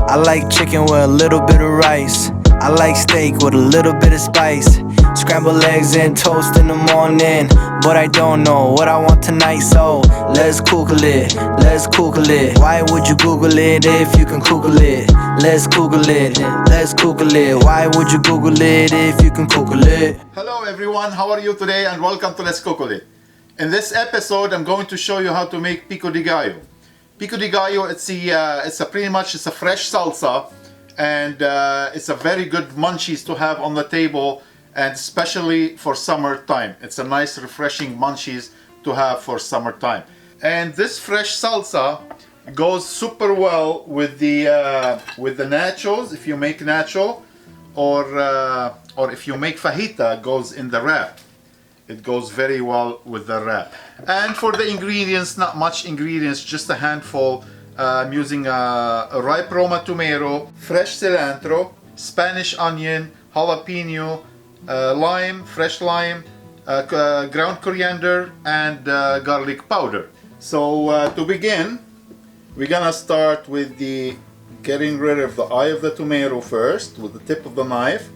I like chicken with a little bit of rice. I like steak with a little bit of spice. Scrambled eggs and toast in the morning, but I don't know what I want tonight, so let's Google it, let's Google it. Why would you Google it if you can Google it? Let's Google it, let's Google it. Why would you Google it if you can Google it? Hello everyone, how are you today, and welcome to Letscookolet. In this episode, I'm going to show you how to make Pico de Gallo. Pico de Gallo, it's a fresh salsa, and it's a very good munchies to have on the table, and especially for summertime. It's a nice refreshing munchies to have for summertime. And this fresh salsa goes super well with the nachos. If you make nacho, or if you make fajita, goes in the wrap. It goes very well with the wrap. And for the ingredients, not much ingredients, just a handful. I'm using a ripe Roma tomato, fresh cilantro, Spanish onion, jalapeno, lime, fresh lime, ground coriander, and garlic powder. So to begin, we're gonna start with the getting rid of the eye of the tomato first with the tip of the knife.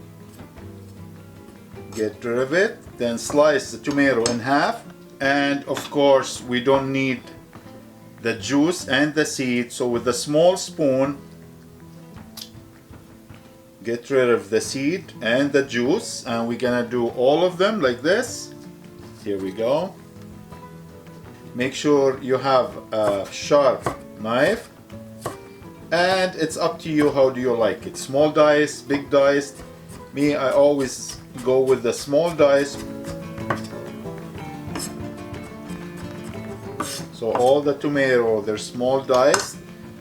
Get rid of it, then slice the tomato in half. And of course, we don't need the juice and the seed, so with a small spoon, get rid of the seed and the juice, and we're gonna do all of them like this. Here we go. Make sure you have a sharp knife, and it's up to you, how do you like it, small dice, big dice. Me, I always go with the small dice. So all the tomato, they're small dice.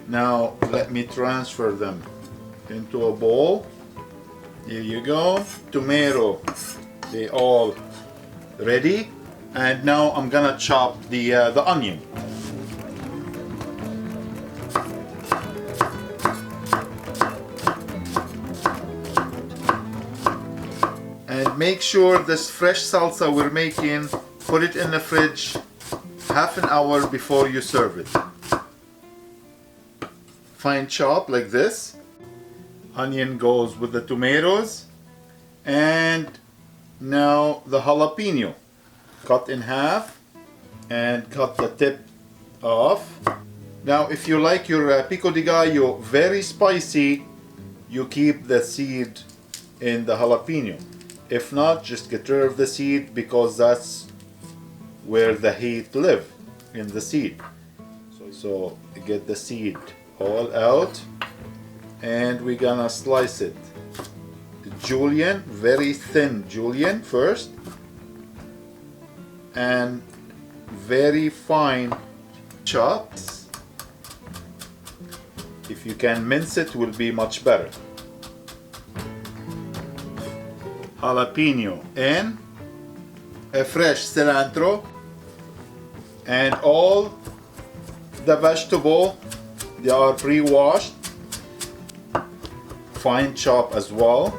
Now let me transfer them into a bowl. Here you go. Tomato, they all ready. And now I'm gonna chop the onion. And make sure this fresh salsa we're making, put it in the fridge half an hour before you serve it. Fine chop like this. Onion goes with the tomatoes. And now the jalapeno. Cut in half and cut the tip off. Now if you like your Pico de Gallo very spicy, you keep the seed in the jalapeno. If not, just get rid of the seed, because that's where the heat live, in the seed. So get the seed all out, and we're gonna slice it. Julienne, very thin julienne first, and very fine chops. If you can mince it, will be much better. Jalapeno in, a fresh cilantro, and all the vegetable, they are pre-washed, fine chop as well.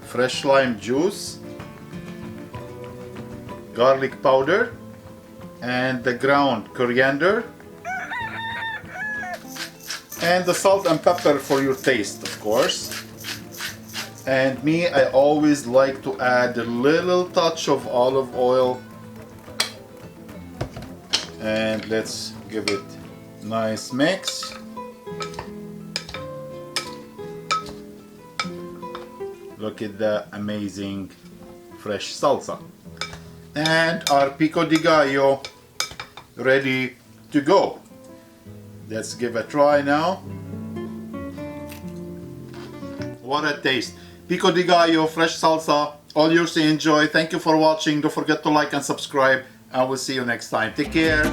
Fresh lime juice, garlic powder, and the ground coriander, and the salt and pepper for your taste, of course. And me, I always like to add a little touch of olive oil. And let's give it a nice mix. Look at the amazing fresh salsa. And our Pico de Gallo ready to go. Let's give a try now. What a taste. Pico de Gallo, fresh salsa, all yours to enjoy. Thank you for watching. Don't forget to like and subscribe, and we'll see you next time. Take care.